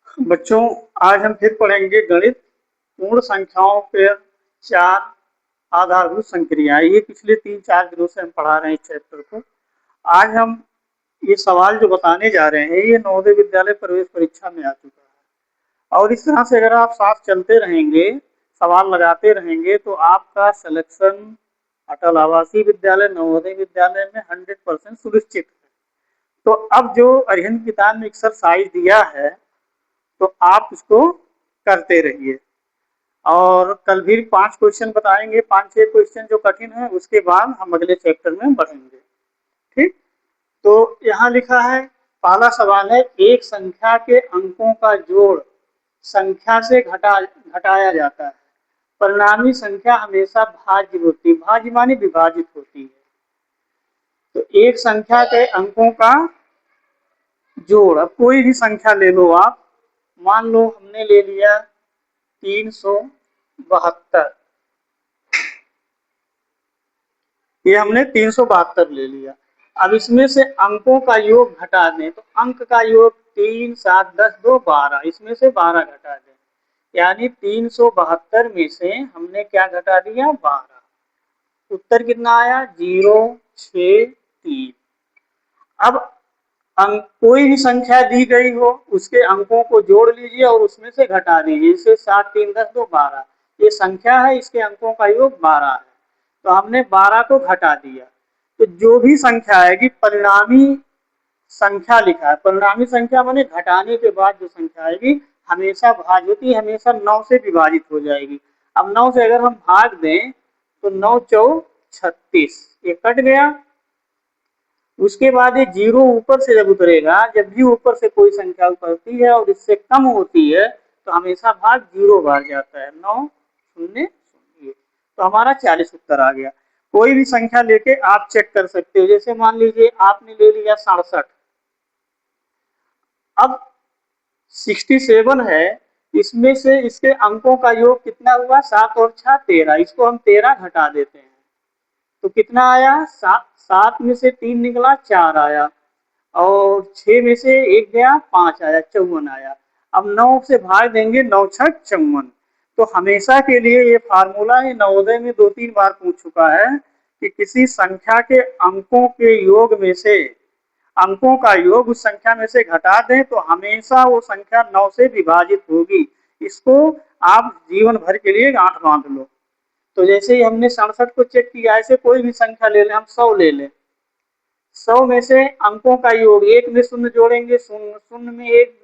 बच्चों, आज हम फिर पढ़ेंगे गणित पूर्ण संख्याओं के चार आधारभूत संक्रियाएं। ये पिछले 3-4 दिनों से हम पढ़ा रहे हैं इस चैप्टर को। आज हम ये सवाल जो बताने जा रहे हैं ये नवोदय विद्यालय प्रवेश परीक्षा में आ चुका है, और इस तरह से अगर आप साथ चलते रहेंगे, सवाल लगाते रहेंगे, तो आपका सिलेक्शन अटल आवासीय विद्यालय नवोदय विद्यालय में 100% सुनिश्चित है। तो अब जो अरिहंत किताब में एक्सरसाइज दिया है, तो आप इसको करते रहिए। और कल भी 5 क्वेश्चन बताएंगे, 5-6 क्वेश्चन जो कठिन है, उसके बाद हम अगले चैप्टर में बढ़ेंगे। ठीक। तो यहाँ लिखा है, पहला सवाल है, एक संख्या के अंकों का जोड़ संख्या से घटाया जाता है, परिणामी संख्या हमेशा भाज्य होती है। भाज्य मानी विभाजित होती है। तो एक संख्या के अंकों का जोड़, अब कोई भी संख्या ले लो आप, मान लो हमने ले लिया 372, ये हमने 372 ले लिया। अब इसमें से अंकों का योग घटा दें, तो अंक का योग 3, 7, 10, 2, 12, इसमें से 12 घटा दें, यानी 372 में से हमने क्या घटा दिया, 12। उत्तर कितना आया, 063। अब अंक कोई भी संख्या दी गई हो, उसके अंकों को जोड़ लीजिए और उसमें से घटा दीजिए। इसे 7, 3, 10, 2, 12, ये संख्या है, इसके अंकों का योग 12 है, तो हमने 12 को घटा दिया। तो जो भी संख्या आएगी, परिणामी संख्या लिखा है, परिणामी संख्या माने घटाने के बाद जो संख्या आएगी हमेशा भाज्य होती है, हमेशा 9 से विभाजित हो जाएगी। अब 9 से अगर हम भाग दें तो 9 चौ 36, ये कट गया। उसके बाद ये जीरो ऊपर से जब उतरेगा, जब भी ऊपर से कोई संख्या उतरती है और इससे कम होती है तो हमेशा भाग जीरो बाहर जाता है, 9 शून्य शून्य, तो हमारा 40 उत्तर आ गया। कोई भी संख्या लेके आप चेक कर सकते हो, जैसे मान लीजिए आपने ले लिया 67, अब 67 है, इसमें से इसके अंकों का योग कितना हुआ, 7 और 6 13, इसको हम 13 घटा देते हैं, तो कितना आया, 7। 7 में से 3 निकला, 4 आया, और 6 में से 1 गया, 5 आया, 54 आया। अब 9 से भाग देंगे, 9 6 54। तो हमेशा के लिए ये फार्मूला है, नवोदय में 2-3 बार पूछ चुका है कि किसी संख्या के अंकों के योग में से अंकों का योग उस संख्या में से घटा दें तो हमेशा वो संख्या 9 से विभाजित होगी। इसको आप जीवन भर के लिए गांठ बांध लो। तो जैसे ही हमने 67 को चेक किया, ऐसे कोई भी संख्या ले लें, हम 100 ले लें, 100 में से अंकों का योग, एक में शून्य जोड़ेंगे, शून्य शून्य में एक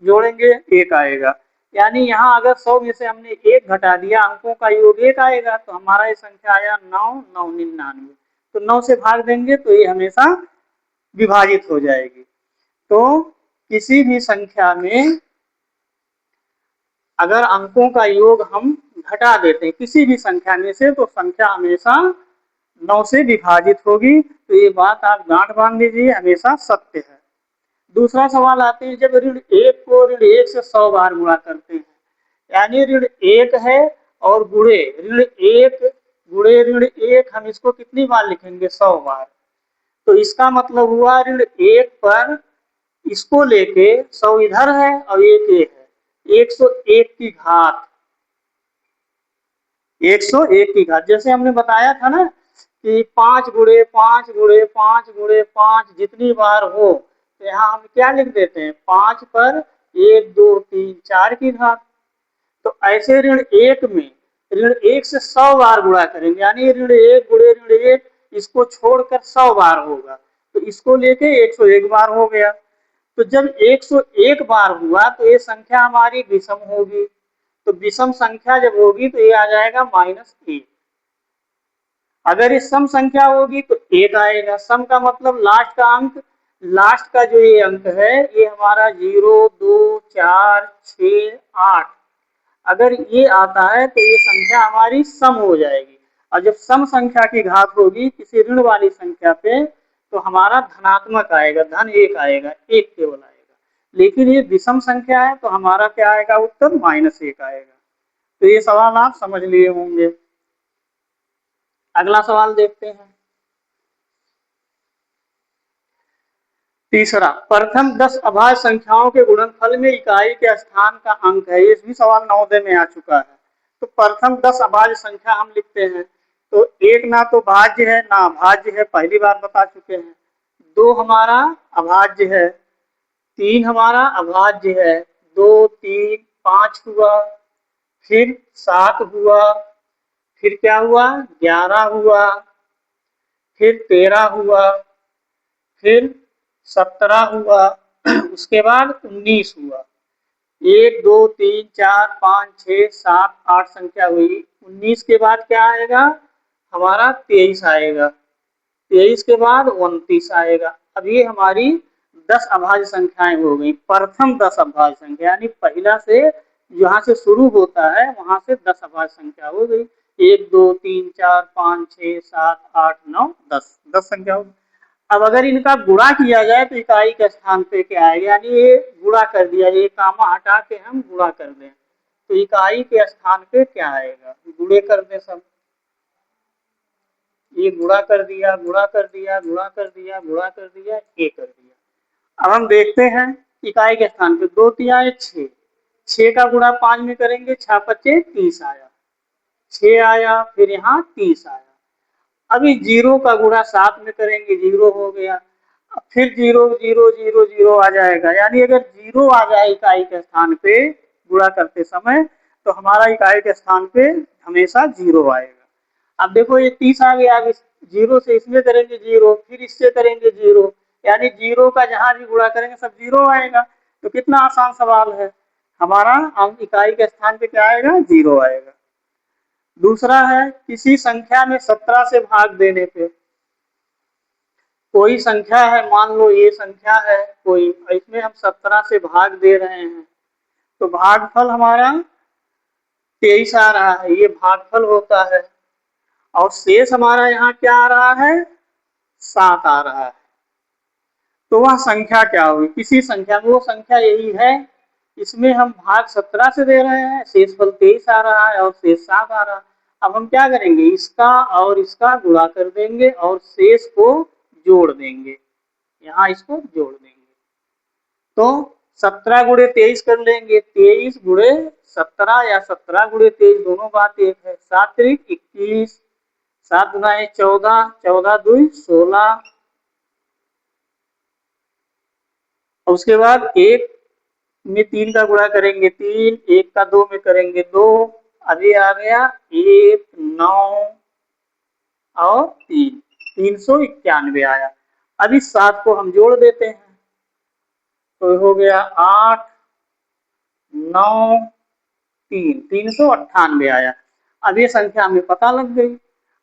जोड़ेंगे, एक आएगा, यानी यहाँ अगर 100 में से हमने एक घटा दिया, अंकों का योग एक आएगा, तो हमारा ये संख्या आया 9 9 99। तो 9 से भाग देंगे तो ये हमेशा विभाजित हो जाएगी। तो किसी भी संख्या में अगर अंकों का योग हम घटा देते हैं किसी भी संख्या में से, तो संख्या हमेशा 9 से विभाजित होगी। तो ये बात आप गांठ बांध लीजिए, हमेशा सत्य है। दूसरा सवाल आते हैं, जब ऋण 1 को ऋण 1 से 100 बार गुणा करते हैं, यानी ऋण 1 है और गुणे ऋण 1 गुणे ऋण 1, हम इसको कितनी बार लिखेंगे, 100 बार। तो इसका मतलब हुआ ऋण 1 पर इसको लेके 100 इधर है और एक है, 101 की घात, 101 की घात। जैसे हमने बताया था ना कि 5 गुणे 5 गुणे 5 गुणे 5 जितनी बार हो, तो यहाँ हम क्या लिख देते हैं, 5 पर 1 2 3 4 की घात। तो ऐसे ऋण 1 में ऋण 1 से 100 बार गुणा करेंगे, यानी ऋण 1 गुणे ऋण 1, इसको छोड़कर 100 बार होगा, तो इसको लेके 101 बार हो गया। तो जब 101 बार हुआ तो ये संख्या हमारी विषम होगी, तो विषम संख्या जब होगी तो ये आ जाएगा -1। अगर ये सम संख्या होगी तो 1 आएगा, सम का मतलब लास्ट का अंक, लास्ट का जो ये अंक है ये हमारा 0 2 4 6 8, अगर ये आता है तो ये संख्या हमारी सम हो जाएगी। और जब सम संख्या की घात होगी किसी ऋण वाली संख्या पे, तो हमारा धनात्मक आएगा, धन 1 आएगा, 1 केवल आएगा। लेकिन ये विषम संख्या है तो हमारा क्या आएगा उत्तर, -1 आएगा। तो ये सवाल आप समझ लिए होंगे। अगला सवाल देखते हैं। तीसरा, प्रथम 10 अभाज्य संख्याओं के गुणनफल में इकाई के स्थान का अंक है। ये भी सवाल नवोदय में आ चुका है। तो प्रथम 10 अभाज्य संख्या हम लिखते हैं, तो एक ना तो भाज्य है ना अभाज्य है, पहली बार बता चुके हैं। 2 हमारा अभाज्य है, 3 हमारा अभाज्य है, 2 3 5 हुआ, फिर 7 हुआ, फिर क्या हुआ 11 हुआ, फिर 13 हुआ, फिर 17 हुआ, उसके बाद 19 हुआ। 1 2 3 4 5 6 7 8 संख्या हुई। 19 के बाद क्या आएगा हमारा 23 आएगा, 23 के बाद 29 आएगा। अब ये हमारी 10 अभाज्य संख्याएं हो गई। प्रथम 10 अभाज्य संख्या यानी पहला से जहाँ से शुरू होता है वहां से 10 अभाज्य संख्या हो गई। 1 2 3 4 5 6 7 8 9 10 10 संख्या हो गई। अब अगर इनका गुणा किया जाए तो इकाई के स्थान पे क्या आएगा, यानी ये गुणा कर दिया, ये कामा हटा के हम गुणा कर दें तो इकाई के स्थान पे क्या आएगा, गुणे कर दें सब। ये गुणा कर दिया, गुणा कर दिया, गुणा कर दिया, गुणा कर दिया, ये कर दिया। अब हम देखते हैं इकाई के स्थान पे 2 3 आए 6, 6 का गुणा 5 में करेंगे 6 5 30 आया, 6 आया, फिर यहाँ 30 आया। अभी 0 का गुणा 7 में करेंगे 0 हो गया, फिर 0 0 0 0 आ जाएगा। यानी अगर 0 आ जाए इकाई के स्थान पे गुणा करते समय तो हमारा इकाई के स्थान पे हमेशा 0 आएगा। अब देखो ये 30 आ गया, अब 0 से इसमें करेंगे 0, फिर इससे करेंगे 0, यानी 0 का जहां भी गुणा करेंगे सब 0 आएगा। तो कितना आसान सवाल है हमारा, हम इकाई के स्थान पे क्या आएगा 0 आएगा। दूसरा है किसी संख्या में 17 से भाग देने पे, कोई संख्या है, मान लो ये संख्या है कोई, इसमें हम 17 से भाग दे रहे हैं तो भागफल हमारा 23 आ रहा है, ये भागफल होता है। और शेष हमारा यहाँ क्या आ रहा है 7 आ रहा है। तो वह संख्या क्या होगी, किसी संख्या में, वो संख्या यही है, इसमें हम भाग 17 से दे रहे हैं, शेषफल 23 आ रहा है और शेष 7 आ रहा है। अब हम क्या करेंगे, इसका और इसका गुणा कर देंगे और शेष को जोड़ देंगे, यहाँ इसको जोड़ देंगे। तो 17 गुणे 23 कर लेंगे, 23 गुणे 17 या 17 गुणे 23 दोनों बात एक है। 7 त्रिक 21, 7 गुना 14, 14 2 16, और उसके बाद 1 में 3 का गुणा करेंगे 3, 1 का 2 में करेंगे 2, अभी आ गया 1 9 और 3, 391 आया। अब इस 7 को हम जोड़ देते हैं तो हो गया 8 9 3, 398 आया। अब ये संख्या हमें पता लग गई।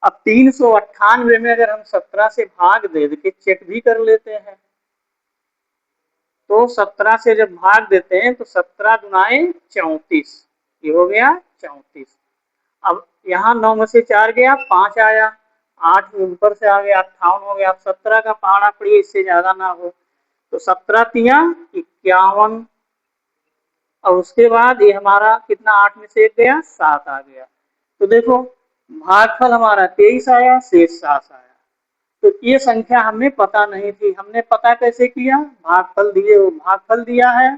अब 398 में अगर हम 17 से भाग दे के चेक भी कर लेते हैं तो 17 से जब भाग देते हैं तो 17 दुनाए 34, ये हो गया 34। अब यहाँ 9 में से 4 गया 5 आया, 8 ऊपर से आ गया 58 हो गया। अब 17 का पहाड़ा पड़िए, इससे ज्यादा ना हो, तो 17 तिया 51, और उसके बाद ये हमारा कितना 8 में से 1 गया 7 आ गया। तो देखो भागफल हमारा 23 आया, शेष 7 आया। तो ये संख्या हमें पता नहीं थी, हमने पता कैसे किया, भागफल दिए, भागफल दिया है,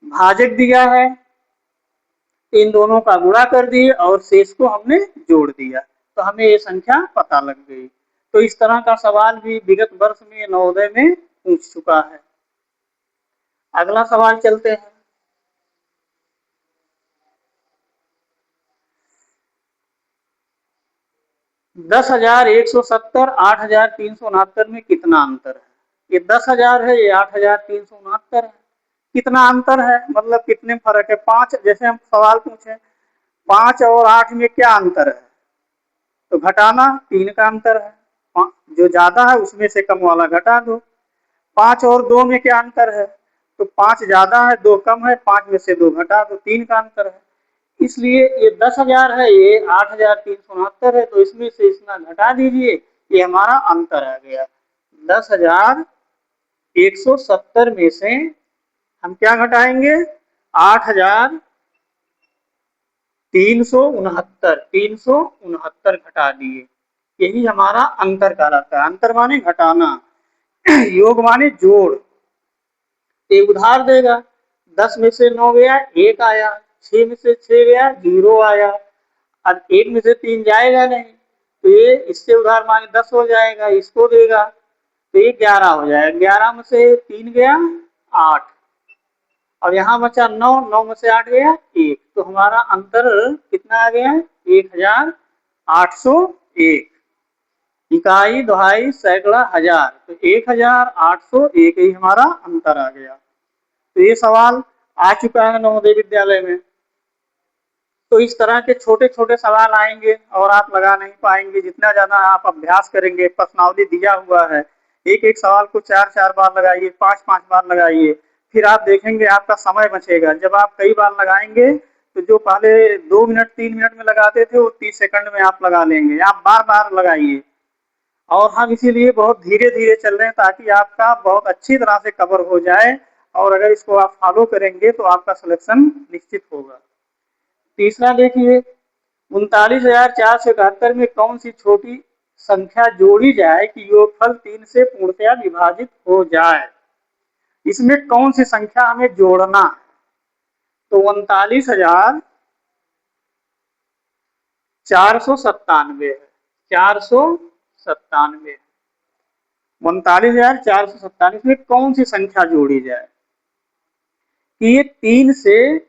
भाजक दिया है, इन दोनों का गुणा कर दिए और शेष को हमने जोड़ दिया, तो हमें ये संख्या पता लग गई। तो इस तरह का सवाल भी विगत वर्ष में नवोदय में पूछ चुका है। अगला सवाल चलते हैं। दस 10,170 8,369 में कितना अंतर है। ये 10,000 है, ये 8,369 है। कितना अंतर है मतलब कितने फर्क है, 5, जैसे हम सवाल पूछे 5 और 8 में क्या अंतर है, तो घटाना 3 का अंतर है, जो ज्यादा है उसमें से कम वाला घटा दो। 5 और 2 में क्या अंतर है, तो 5 ज्यादा है 2 कम है, 5 में से 2 घटा दो, 3 का अंतर है। इसलिए ये 10,000 है, ये 8,369 है, तो इसमें से इतना घटा दीजिए, ये हमारा अंतर आ गया। 10,170 में से हम क्या घटाएंगे 8,369 घटा दिए, यही हमारा अंतर कहलाता है। अंतर माने घटाना, योग माने जोड़। एक उधार देगा। 10 में से 9 गया 1 आया, 6 में से 6 गया 0 आया। अब 1 में से 3 जाएगा नहीं, तो ये इससे उधार मांगे 10 हो जाएगा, इसको देगा तो ये 11 हो जाएगा। 11 में से 3 गया 8, अब यहाँ बचा 9, 9 में से 8 गया 1, तो हमारा अंतर कितना आ गया 1801। इकाई, दहाई, सैकड़ा, हजार, तो 1801 ही हमारा अंतर आ गया। तो ये सवाल आ चुका है नवोदय विद्यालय में। तो इस तरह के छोटे छोटे सवाल आएंगे और आप लगा नहीं पाएंगे। जितना ज्यादा आप अभ्यास करेंगे, प्रश्नावली दिया हुआ है, एक एक सवाल को 4-4 बार लगाइए, 5-5 बार लगाइए, फिर आप देखेंगे आपका समय बचेगा। जब आप कई बार लगाएंगे तो जो पहले 2 मिनट 3 मिनट में लगाते थे वो 30 सेकंड में आप लगा लेंगे। आप बार बार लगाइए। और हम इसीलिए बहुत धीरे धीरे चल रहे हैं ताकि आपका बहुत अच्छी तरह से कवर हो जाए, और अगर इसको आप फॉलो करेंगे तो आपका सिलेक्शन निश्चित होगा। तीसरा देखिए, 39,471 में कौन सी छोटी संख्या जोड़ी जाए कि योगफल 3 से पूर्णतया विभाजित हो जाए। इसमें कौन सी संख्या हमें जोड़ना है, तो 39,497 है। 497, 39,497 में कौन सी संख्या जोड़ी जाए कि ये 3 से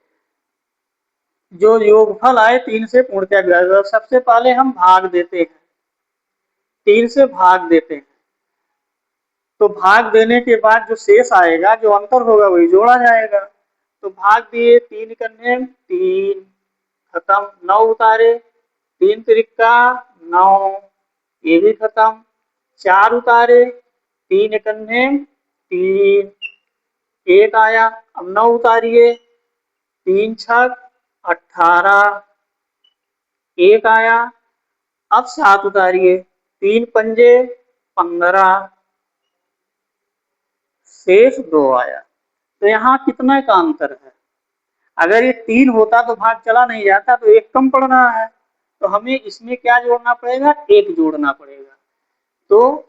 जो योगफल आए 3 से पूर्णतया विभाजित। सबसे पहले हम भाग देते हैं, 3 से भाग देते हैं, तो भाग देने के बाद जो शेष आएगा, जो अंतर होगा वही जोड़ा जाएगा। तो भाग दिए, 3 करने 3, खत्म, 9 उतारे, 3 त्रिका 9, ये भी खत्म, 4 उतारे, 3 करने 3, 1 आया, अब 9 उतारिए, 3 छक 18, 1 आया, अब 7 उतारिए, 3 पंजे 15, शेष 2 आया। तो यहाँ कितना का अंतर है। अगर ये 3 होता तो भाग चला नहीं जाता, तो 1 कम पड़ रहा है, तो हमें इसमें क्या जोड़ना पड़ेगा, 1 जोड़ना पड़ेगा। तो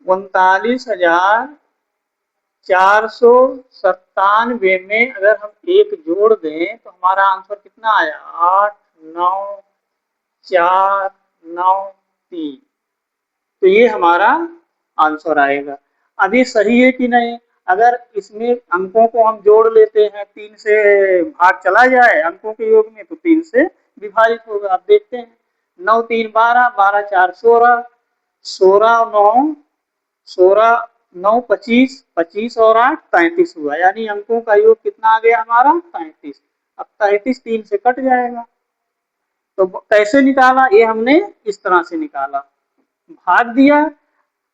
39,497 में अगर हम 1 जोड़ दें तो हमारा आंसर कितना आया, 8, 9, 4, 9, 3। तो ये हमारा आंसर आएगा। अब ये सही है कि नहीं। अगर इसमें अंकों को हम जोड़ लेते हैं, 3 से भाग चला जाए अंकों के योग में तो 3 से विभाजित होगा। अब देखते हैं, 9 3 12, 12 4 16, 16 9 16 9 25, 25 और 8 35 हुआ, यानी अंकों का योग कितना आ गया हमारा 35। अब 33 3 से कट जाएगा, तो कैसे निकाला, ये हमने इस तरह से निकाला, भाग दिया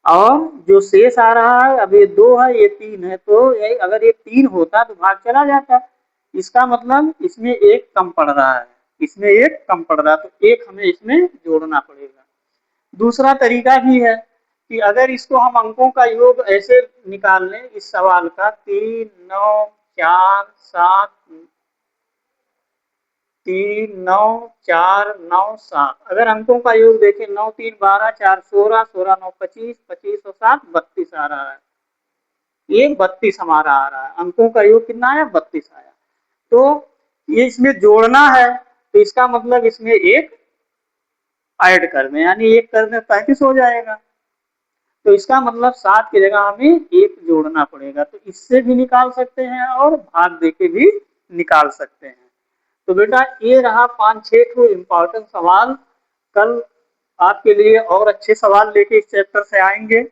और जो शेष आ रहा है, अब ये 2 है ये 3 है, तो ये अगर ये 3 होता तो भाग चला जाता। इसका मतलब इसमें 1 कम पड़ रहा है, इसमें 1 कम पड़ रहा है, तो 1 हमें इसमें जोड़ना पड़ेगा। दूसरा तरीका भी है कि अगर इसको हम अंकों का योग ऐसे निकाल लें, इस सवाल का 3 9 4 7 3 9 4 9 7, अगर अंकों का योग देखें 9 3 12 4 16, 16 9 25, 25 और 7 32 आ रहा है। ये 32 हमारा आ रहा है, अंकों का योग कितना आया 32 आया। तो ये इसमें जोड़ना है, तो इसका मतलब इसमें 1 ऐड कर दें, यानी 1 कर दें 35 हो जाएगा। तो इसका मतलब 7 की जगह हमें 1 जोड़ना पड़ेगा। तो इससे भी निकाल सकते हैं और भाग देके भी निकाल सकते हैं। तो बेटा ये रहा 5-6 तो इम्पोर्टेंट सवाल। कल आपके लिए और अच्छे सवाल लेके इस चैप्टर से आएंगे,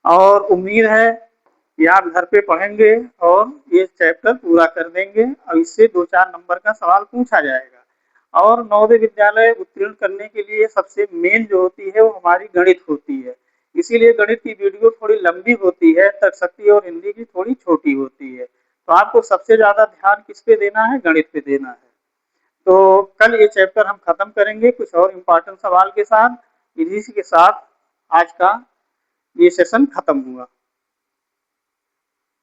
और उम्मीद है कि आप घर पे पढ़ेंगे और ये चैप्टर पूरा कर देंगे, और इससे 2-4 नंबर का सवाल पूछा जाएगा। और नवोदय विद्यालय उत्तीर्ण करने के लिए सबसे मेन जो होती है वो हमारी गणित होती है, इसीलिए गणित की वीडियो थोड़ी लंबी होती है, तर्कशक्ति और हिंदी की थोड़ी छोटी होती है। तो आपको सबसे ज्यादा ध्यान किस पे देना है, गणित पे देना है। तो कल ये चैप्टर हम खत्म करेंगे कुछ और इम्पोर्टेंट सवाल के साथ। इसी के साथ आज का ये सेशन खत्म हुआ।